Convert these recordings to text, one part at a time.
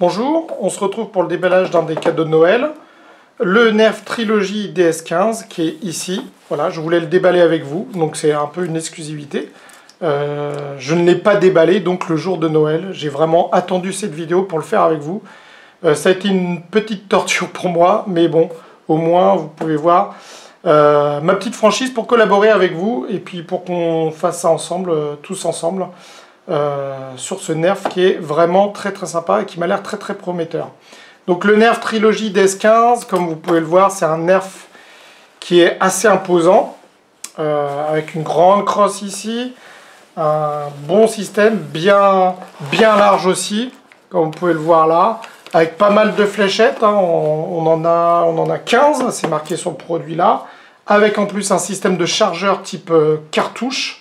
Bonjour, on se retrouve pour le déballage d'un des cadeaux de Noël, le Nerf Trilogy DS15 qui est ici. Voilà, je voulais le déballer avec vous, donc c'est un peu une exclusivité. Je ne l'ai pas déballé donc le jour de Noël, j'ai vraiment attendu cette vidéo pour le faire avec vous. Ça a été une petite torture pour moi, mais bon, au moins vous pouvez voir ma petite franchise pour collaborer avec vous et puis pour qu'on fasse ça ensemble, tous ensemble. Sur ce Nerf qui est vraiment très sympa et qui m'a l'air très prometteur. Donc le Nerf Trilogy DS15, comme vous pouvez le voir, c'est un Nerf qui est assez imposant, avec une grande crosse ici, un bon système, bien large aussi, comme vous pouvez le voir là, avec pas mal de fléchettes, hein, on en a 15, c'est marqué sur le produit là, avec en plus un système de chargeur type cartouche,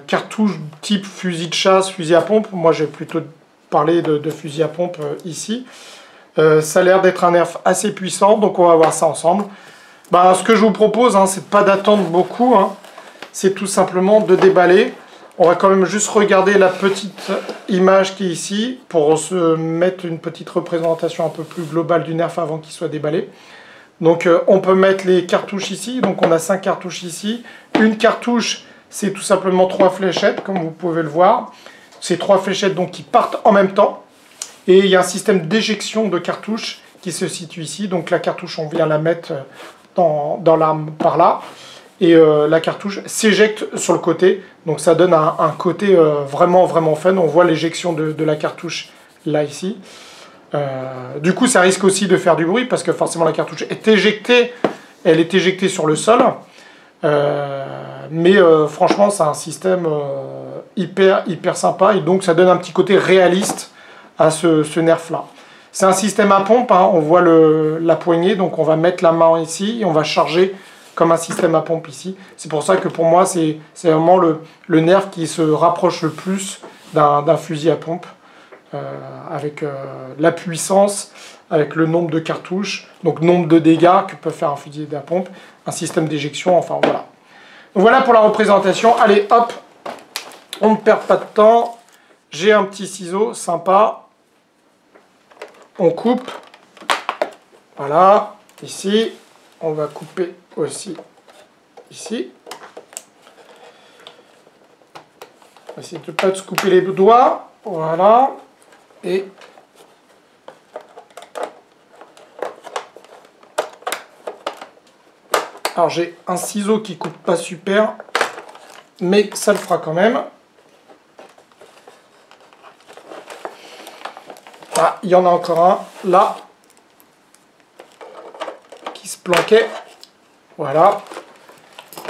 cartouche type fusil de chasse, fusil à pompe. Moi j'ai plutôt parlé de fusil à pompe ici. Ça a l'air d'être un Nerf assez puissant, donc on va voir ça ensemble. Ce que je vous propose, hein, c'est pas d'attendre beaucoup, hein, c'est tout simplement de déballer. On va quand même juste regarder la petite image qui est ici, pour se mettre une petite représentation un peu plus globale du Nerf avant qu'il soit déballé. Donc on peut mettre les cartouches ici, donc on a 5 cartouches ici. Une cartouche, c'est tout simplement 3 fléchettes, comme vous pouvez le voir. Ces 3 fléchettes donc, qui partent en même temps. Et il y a un système d'éjection de cartouches qui se situe ici. Donc la cartouche, on vient la mettre dans l'arme par là. Et la cartouche s'éjecte sur le côté. Donc ça donne un côté vraiment fun. On voit l'éjection de la cartouche là, ici. Du coup, ça risque aussi de faire du bruit parce que forcément la cartouche est éjectée. Elle est éjectée sur le sol. Mais franchement c'est un système hyper sympa et donc ça donne un petit côté réaliste à ce Nerf là. C'est un système à pompe, hein, on voit la poignée, donc on va mettre la main ici et on va charger comme un système à pompe ici. C'est pour ça que pour moi c'est vraiment le Nerf qui se rapproche le plus d'un fusil à pompe, avec la puissance, avec le nombre de cartouches, donc nombre de dégâts que peut faire un fusil à pompe, un système d'éjection, enfin voilà. Donc voilà pour la représentation. Allez hop, on ne perd pas de temps. J'ai un petit ciseau sympa. On coupe. Voilà, ici. On va couper aussi ici. On va essayer de ne pas se couper les doigts. Voilà. Et alors j'ai un ciseau qui coupe pas super, mais ça le fera quand même. Ah, il y en a encore un là qui se planquait. Voilà.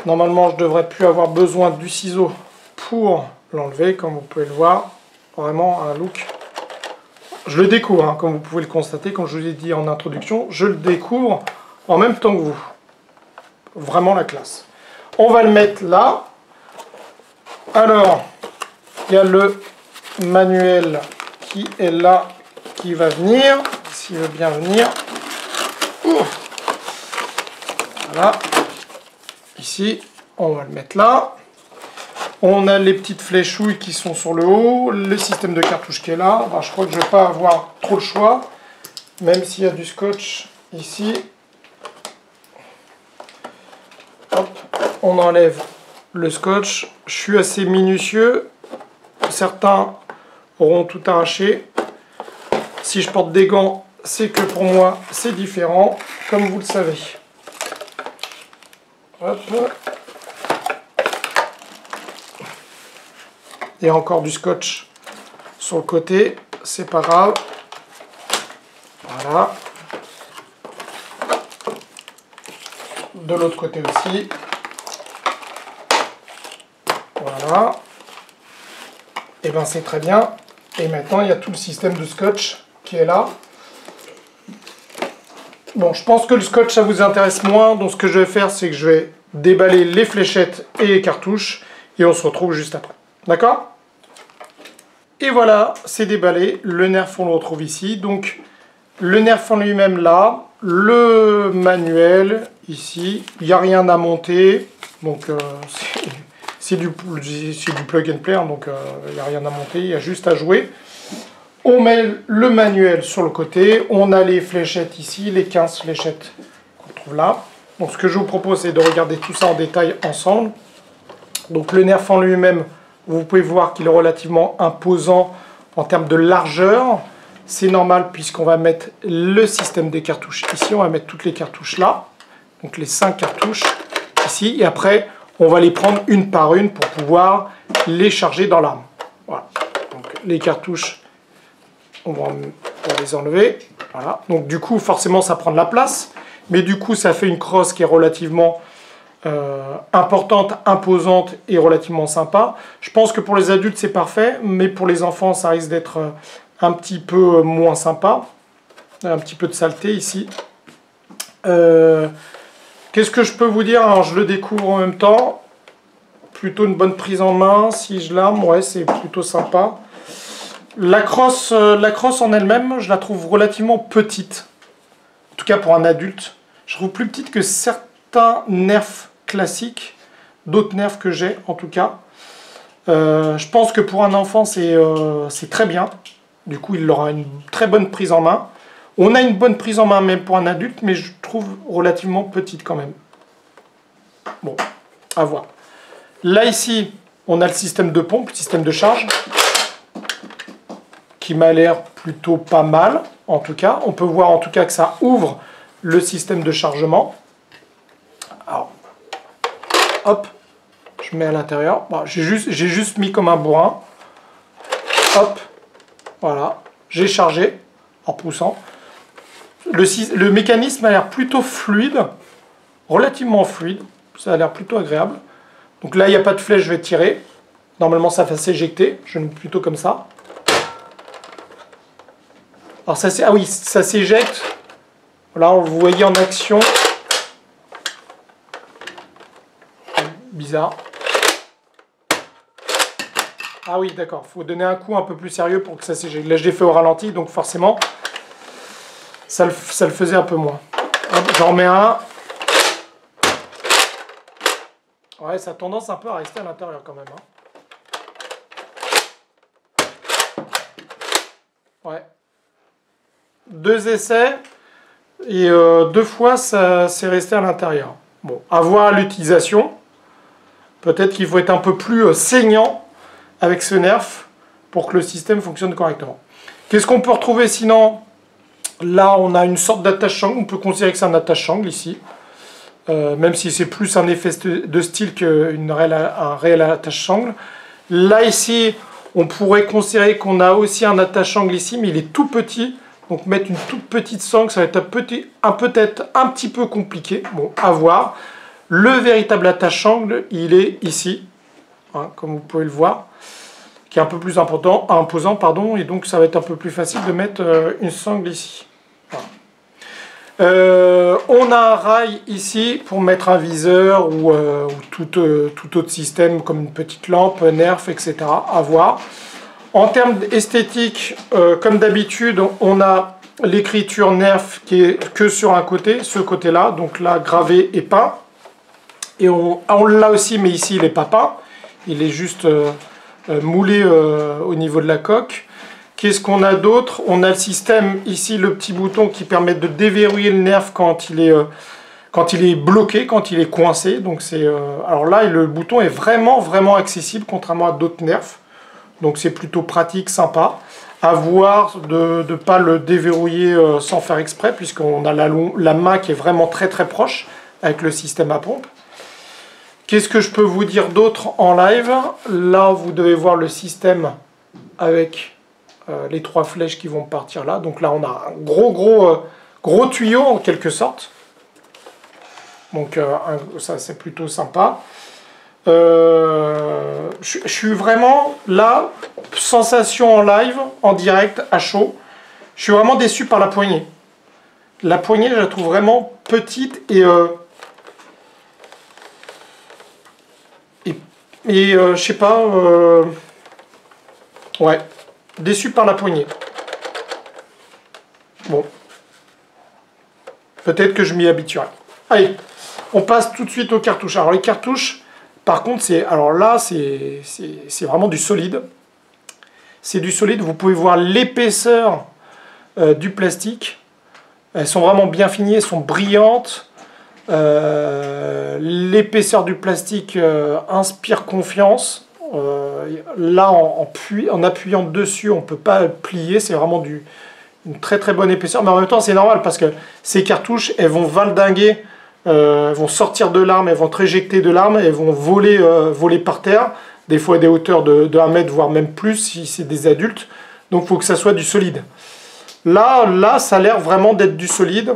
Normalement, je devrais plus avoir besoin du ciseau pour l'enlever, comme vous pouvez le voir. Vraiment un look. Je le découvre, hein, comme vous pouvez le constater, comme je vous l'ai dit en introduction, je le découvre en même temps que vous. Vraiment la classe. On va le mettre là. Alors, il y a le manuel qui est là, qui va venir, s'il veut bien venir. Voilà. Ici, on va le mettre là. On a les petites fléchouilles qui sont sur le haut, le système de cartouche qui est là. Alors, je crois que je ne vais pas avoir trop le choix, même s'il y a du scotch ici. Hop, on enlève le scotch. Je suis assez minutieux. Certains auront tout arraché. Si je porte des gants, c'est que pour moi, c'est différent, comme vous le savez. Hop. Il y a encore du scotch sur le côté. C'est pas grave. Voilà. De l'autre côté aussi. Voilà. Et bien c'est très bien. Et maintenant il y a tout le système de scotch qui est là. Bon, je pense que le scotch ça vous intéresse moins. Donc ce que je vais faire, c'est que je vais déballer les fléchettes et les cartouches. Et on se retrouve juste après. D'accord? Et voilà, c'est déballé. Le Nerf on le retrouve ici. Donc le Nerf en lui-même là. Le manuel ici, il n'y a rien à monter, donc c'est du plug and play, hein, donc il n'y a rien à monter, il y a juste à jouer. On met le manuel sur le côté. On a les fléchettes ici, les 15 fléchettes qu'on trouve là. Donc ce que je vous propose, c'est de regarder tout ça en détail ensemble. Donc le nerf en lui-même, vous pouvez voir qu'il est relativement imposant en termes de largeur. C'est normal puisqu'on va mettre le système des cartouches ici. On va mettre toutes les cartouches là. Donc les 5 cartouches ici. Et après, on va les prendre une par une pour pouvoir les charger dans l'arme. Voilà. Donc les cartouches, on va les enlever. Voilà. Donc du coup, forcément, ça prend de la place. Mais du coup, ça fait une crosse qui est relativement importante, imposante et relativement sympa. Je pense que pour les adultes, c'est parfait. Mais pour les enfants, ça risque d'être un petit peu moins sympa. Un petit peu de saleté ici. Qu'est-ce que je peux vous dire? Alors, je le découvre en même temps. Plutôt une bonne prise en main. Si je l'arme, ouais, c'est plutôt sympa. La crosse en elle-même, je la trouve relativement petite. En tout cas pour un adulte. Je trouve plus petite que certains nerfs classiques. D'autres nerfs que j'ai en tout cas. Je pense que pour un enfant, c'est très bien. Du coup, il aura une très bonne prise en main. On a une bonne prise en main même pour un adulte, mais je trouve relativement petite quand même. Bon, à voir. Là, ici, on a le système de pompe, le système de charge, qui m'a l'air plutôt pas mal, en tout cas. On peut voir en tout cas que ça ouvre le système de chargement. Alors, hop, je mets à l'intérieur. Bon, j'ai juste mis comme un bourrin. Hop, voilà, j'ai chargé en poussant. Le mécanisme a l'air plutôt fluide, relativement fluide. Ça a l'air plutôt agréable. Donc là, il n'y a pas de flèche, je vais tirer. Normalement, ça va s'éjecter. Je mets plutôt comme ça. Alors ça, ah oui, ça s'éjecte. Voilà, vous voyez en action. Bizarre. Ah oui, d'accord. Il faut donner un coup un peu plus sérieux pour que ça s'éjecte. Là, je l'ai fait au ralenti, donc forcément, ça le faisait un peu moins. J'en remets un. Ouais, ça a tendance un peu à rester à l'intérieur quand même. Hein. Ouais. 2 essais et 2 fois ça c'est resté à l'intérieur. Bon, à voir l'utilisation. Peut-être qu'il faut être un peu plus saignant avec ce nerf pour que le système fonctionne correctement. Qu'est-ce qu'on peut retrouver sinon? Là, on a une sorte d'attache-sangle. On peut considérer que c'est un attache-sangle ici. Même si c'est plus un effet de style qu'un réel attache-sangle. Là, ici, on pourrait considérer qu'on a aussi un attache-sangle ici, mais il est tout petit. Donc, mettre une toute petite sangle, ça va être peut-être un petit peu compliqué. Bon, à voir. Le véritable attache-sangle, il est ici, hein, comme vous pouvez le voir, qui est un peu plus imposant, pardon, et donc ça va être un peu plus facile de mettre une sangle ici. Voilà. On a un rail ici pour mettre un viseur ou tout autre système comme une petite lampe, nerf, etc. à voir. En termes esthétiques, comme d'habitude, on a l'écriture nerf qui est que sur un côté, ce côté-là, donc là gravé et peint. Et on l'a aussi, mais ici il n'est pas peint, il est juste moulé au niveau de la coque. Qu'est-ce qu'on a d'autre? On a le système, ici, le petit bouton qui permet de déverrouiller le nerf quand il est bloqué, quand il est coincé. Donc alors là, le bouton est vraiment accessible, contrairement à d'autres nerfs. Donc c'est plutôt pratique, sympa. À voir de ne pas le déverrouiller sans faire exprès, puisqu'on a la main qui est vraiment très proche avec le système à pompe. Qu'est-ce que je peux vous dire d'autre en live? Là, vous devez voir le système avec les 3 flèches qui vont partir là. Donc là, on a un gros tuyau en quelque sorte. Donc ça, c'est plutôt sympa. Je suis vraiment là, sensation en live, en direct, à chaud. Je suis vraiment déçu par la poignée. La poignée, je la trouve vraiment petite et je sais pas, ouais, déçu par la poignée. Bon, peut-être que je m'y habituerai. Allez, on passe tout de suite aux cartouches. Alors les cartouches, par contre, alors là, c'est vraiment du solide. c'est du solide. Vous pouvez voir l'épaisseur du plastique. Elles sont vraiment bien finies, elles sont brillantes. L'épaisseur du plastique inspire confiance. Là, en appuyant dessus, on ne peut pas plier. C'est vraiment une très très bonne épaisseur. Mais en même temps, c'est normal parce que ces cartouches, elles vont valdinguer, elles vont sortir de l'arme, elles vont être éjectées de l'arme, elles vont voler par terre. Des fois à des hauteurs de 1 mètre, voire même plus si c'est des adultes. Donc il faut que ça soit du solide. Là, ça a l'air vraiment d'être du solide.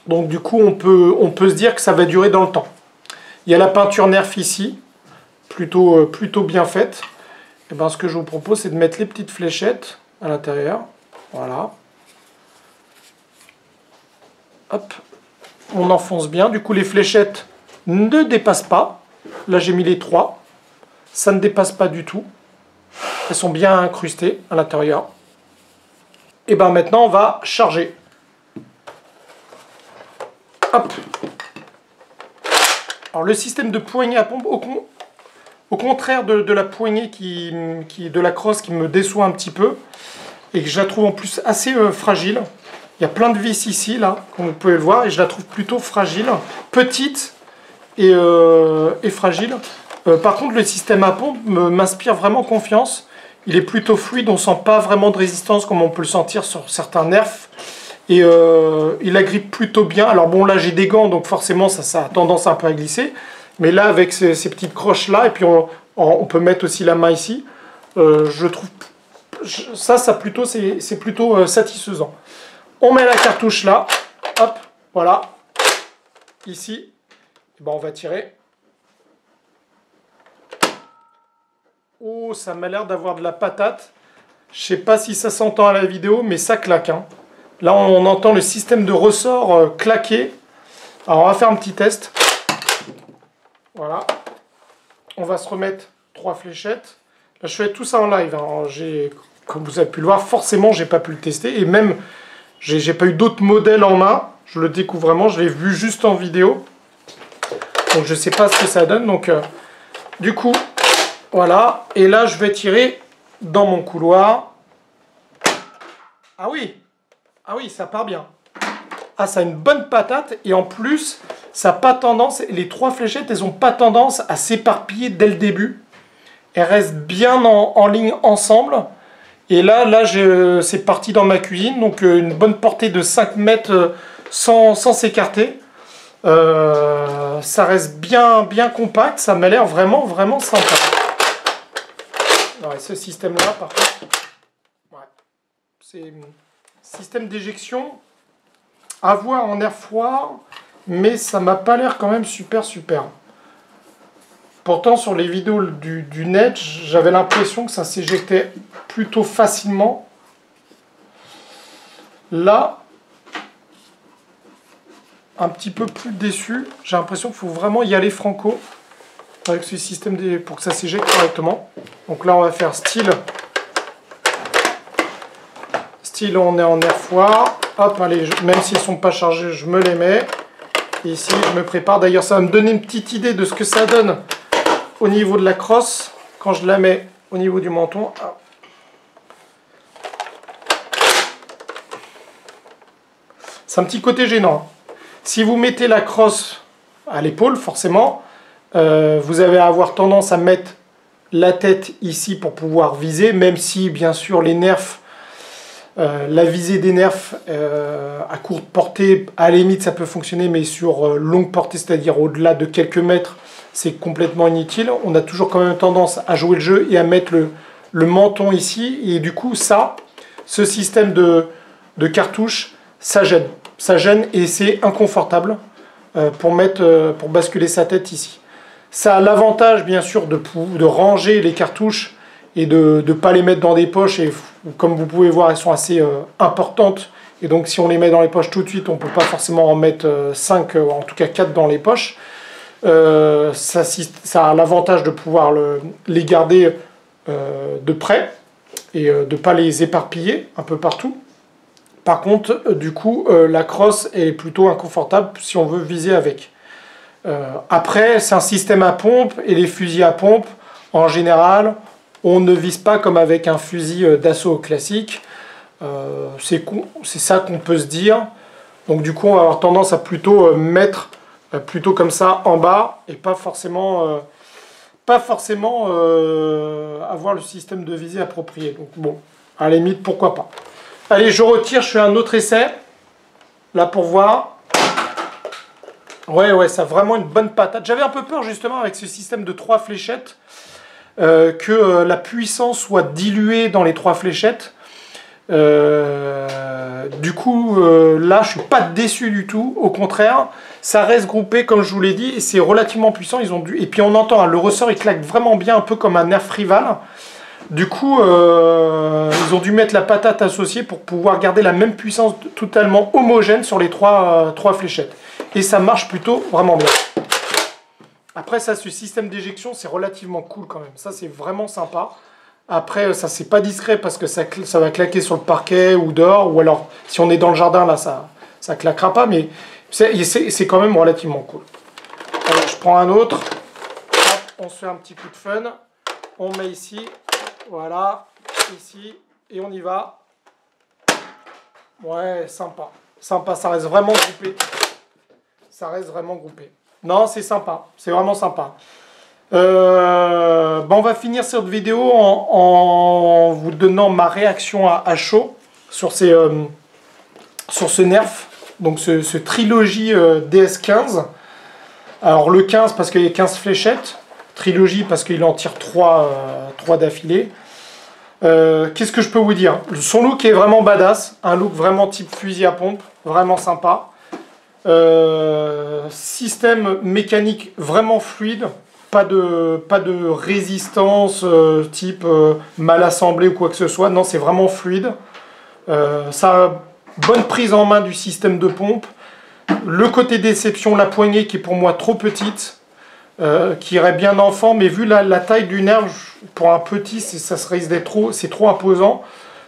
Donc du coup, on peut se dire que ça va durer dans le temps. Il y a la peinture Nerf ici, plutôt bien faite. Et ben, ce que je vous propose, c'est de mettre les petites fléchettes à l'intérieur. Voilà. Hop. On enfonce bien. Du coup, les fléchettes ne dépassent pas. Là, j'ai mis les 3. Ça ne dépasse pas du tout. Elles sont bien incrustées à l'intérieur. Et bien maintenant, on va charger. Hop. Alors le système de poignée à pompe, au contraire de la poignée de la crosse qui me déçoit un petit peu, et que je la trouve en plus assez fragile. Il y a plein de vis ici, là, comme vous pouvez le voir, et je la trouve plutôt fragile, petite et fragile. Par contre, le système à pompe m'inspire vraiment confiance. Il est plutôt fluide, on ne sent pas vraiment de résistance comme on peut le sentir sur certains Nerf. Et il agrippe plutôt bien. Alors bon, là j'ai des gants, donc forcément ça a tendance un peu à glisser. Mais là, avec ces petites croches là, et puis on peut mettre aussi la main ici, je trouve ça plutôt, c'est plutôt satisfaisant. On met la cartouche là, hop, voilà, ici, et ben on va tirer. Oh, ça m'a l'air d'avoir de la patate. Je sais pas si ça s'entend à la vidéo, mais ça claque, hein. Là, on entend le système de ressort claquer. Alors, on va faire un petit test. Voilà. On va se remettre 3 fléchettes. Là, je fais tout ça en live, hein. Comme vous avez pu le voir, forcément, j'ai pas pu le tester. Et même, j'ai pas eu d'autres modèles en main. Je le découvre vraiment. Je l'ai vu juste en vidéo. Donc, je sais pas ce que ça donne. Donc, du coup, voilà. Et là, je vais tirer dans mon couloir. Ah oui! Ah oui, ça part bien. Ah, ça a une bonne patate. Et en plus, ça n'a pas tendance... Les 3 fléchettes, elles n'ont pas tendance à s'éparpiller dès le début. Elles restent bien en ligne ensemble. Et là c'est parti dans ma cuisine. Donc, une bonne portée de 5 mètres sans s'écarter. Ça reste bien compact. Ça m'a l'air vraiment, vraiment sympa. Alors, ce système-là, par contre... Ouais, c'est... Système d'éjection à voir en air froid, mais ça m'a pas l'air quand même super. Pourtant, sur les vidéos du net, j'avais l'impression que ça s'éjectait plutôt facilement. Là, un petit peu plus déçu. J'ai l'impression qu'il faut vraiment y aller franco avec ce système pour que ça s'éjecte correctement. Donc là, on va faire style, on est en air froid. Hop, allez, même s'ils ne sont pas chargés, je me les mets. Et ici, je me prépare. D'ailleurs, ça va me donner une petite idée de ce que ça donne au niveau de la crosse quand je la mets au niveau du menton. C'est un petit côté gênant. Si vous mettez la crosse à l'épaule, forcément, vous allez avoir tendance à mettre la tête ici pour pouvoir viser, même si, bien sûr, les nerfs, la visée des nerfs à courte portée, à la limite ça peut fonctionner, mais sur longue portée, c'est-à-dire au-delà de quelques mètres, c'est complètement inutile. On a toujours quand même tendance à jouer le jeu et à mettre le menton ici, et du coup ce système de cartouche, ça gêne et c'est inconfortable pour basculer sa tête ici. Ça a l'avantage bien sûr de ranger les cartouches et de ne pas les mettre dans des poches, et comme vous pouvez voir, elles sont assez importantes, et donc si on les met dans les poches tout de suite, on ne peut pas forcément en mettre 5, en tout cas 4 dans les poches. Ça a l'avantage de pouvoir les garder de près, et de ne pas les éparpiller un peu partout. Par contre, du coup, la crosse est plutôt inconfortable si on veut viser avec. Après, c'est un système à pompe, et les fusils à pompe, en général, On ne vise pas comme avec un fusil d'assaut classique. C'est ça qu'on peut se dire. Donc du coup, on va avoir tendance à plutôt mettre plutôt comme ça en bas et pas forcément avoir le système de visée approprié. Donc bon, à la limite, pourquoi pas. Allez, je retire, je fais un autre essai. Là pour voir. Ouais, ça a vraiment une bonne patate. J'avais un peu peur justement avec ce système de 3 fléchettes que la puissance soit diluée dans les 3 fléchettes. Du coup, là, je suis pas déçu du tout. Au contraire, ça reste groupé, comme je vous l'ai dit, et c'est relativement puissant. Et puis on entend, hein, le ressort, il claque vraiment bien, un peu comme un nerf rival. Du coup, ils ont dû mettre la patate associée pour pouvoir garder la même puissance totalement homogène sur les 3 fléchettes. Et ça marche plutôt vraiment bien. Après, ça, ce système d'éjection, c'est relativement cool quand même. Ça, c'est vraiment sympa. Après, ça, c'est pas discret parce que ça va claquer sur le parquet ou dehors. Ou alors, si on est dans le jardin, là, ça claquera pas. Mais c'est quand même relativement cool. Alors, je prends un autre. Hop, on se fait un petit coup de fun. On met ici. Voilà. Ici. Et on y va. Ouais, sympa. Sympa, ça reste vraiment groupé. Ça reste vraiment groupé. Non, c'est sympa. C'est vraiment sympa. On va finir cette vidéo en vous donnant ma réaction à chaud sur ce nerf. Donc ce trilogie DS15. Alors le 15 parce qu'il y a 15 fléchettes. Trilogie parce qu'il en tire 3 d'affilée. Qu'est-ce que je peux vous dire? Son look est vraiment badass. Un look vraiment type fusil à pompe. Vraiment sympa. Système mécanique vraiment fluide, pas de résistance type mal assemblé ou quoi que ce soit, non, c'est vraiment fluide. Ça a bonne prise en main du système de pompe. Le côté déception, la poignée qui est pour moi trop petite, qui irait bien enfant, mais vu la taille du nerf, pour un petit, ça se risque d'être trop, c'est trop imposant.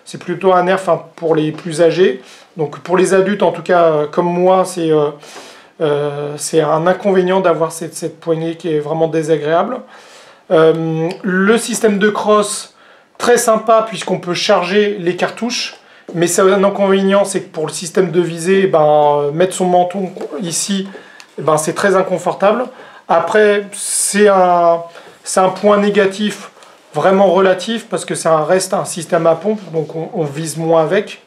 C'est plutôt un nerf pour les plus âgés. Donc pour les adultes, en tout cas, comme moi, c'est un inconvénient d'avoir cette poignée qui est vraiment désagréable. Le système de crosse, très sympa puisqu'on peut charger les cartouches. Mais c'est un inconvénient, c'est que pour le système de visée, mettre son menton ici, c'est très inconfortable. Après, c'est un point négatif vraiment relatif parce que ça reste un système à pompe, donc on vise moins avec.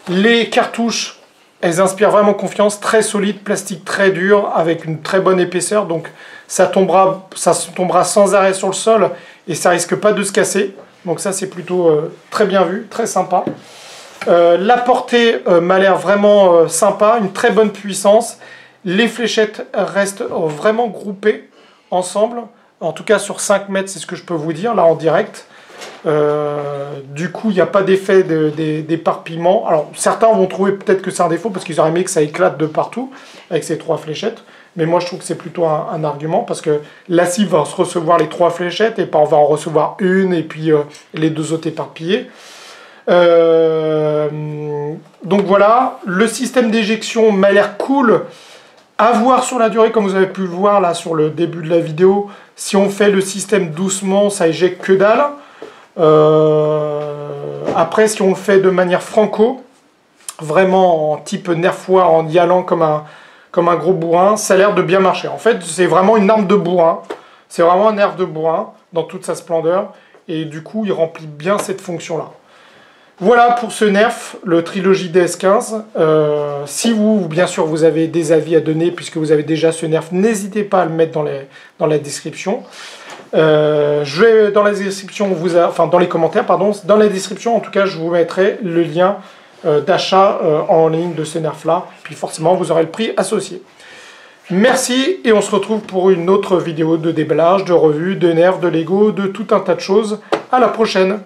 Les cartouches, elles inspirent vraiment confiance, très solide, plastique très dur, avec une très bonne épaisseur, donc ça tombera sans arrêt sur le sol et ça risque pas de se casser. Donc ça c'est plutôt très bien vu, très sympa. La portée m'a l'air vraiment sympa, une très bonne puissance. Les fléchettes restent vraiment groupées ensemble. En tout cas sur 5 mètres, c'est ce que je peux vous dire là en direct. Du coup, il n'y a pas d'effet d'éparpillement. Alors certains vont trouver peut-être que c'est un défaut parce qu'ils auraient aimé que ça éclate de partout avec ces 3 fléchettes. Mais moi je trouve que c'est plutôt un argument parce que la cible va se recevoir les 3 fléchettes et pas on va en recevoir une et puis les 2 autres éparpillées. Donc voilà, le système d'éjection m'a l'air cool. À voir sur la durée, comme vous avez pu le voir là sur le début de la vidéo, si on fait le système doucement, ça éjecte que dalle. Après, si on le fait de manière franco, vraiment en type nerfoir, en y allant comme un gros bourrin, ça a l'air de bien marcher. En fait, c'est vraiment une arme de bourrin. C'est vraiment un nerf de bourrin dans toute sa splendeur. Et du coup, il remplit bien cette fonction-là. Voilà pour ce nerf, le trilogie DS15. Si vous, bien sûr, vous avez des avis à donner, puisque vous avez déjà ce nerf, n'hésitez pas à le mettre dans la description. Je vais dans la description, dans les commentaires, pardon. Dans la description, en tout cas, je vous mettrai le lien d'achat en ligne de ce nerf-là. Puis forcément, vous aurez le prix associé. Merci et on se retrouve pour une autre vidéo de déballage, de revue, de nerfs, de Lego, de tout un tas de choses. À la prochaine!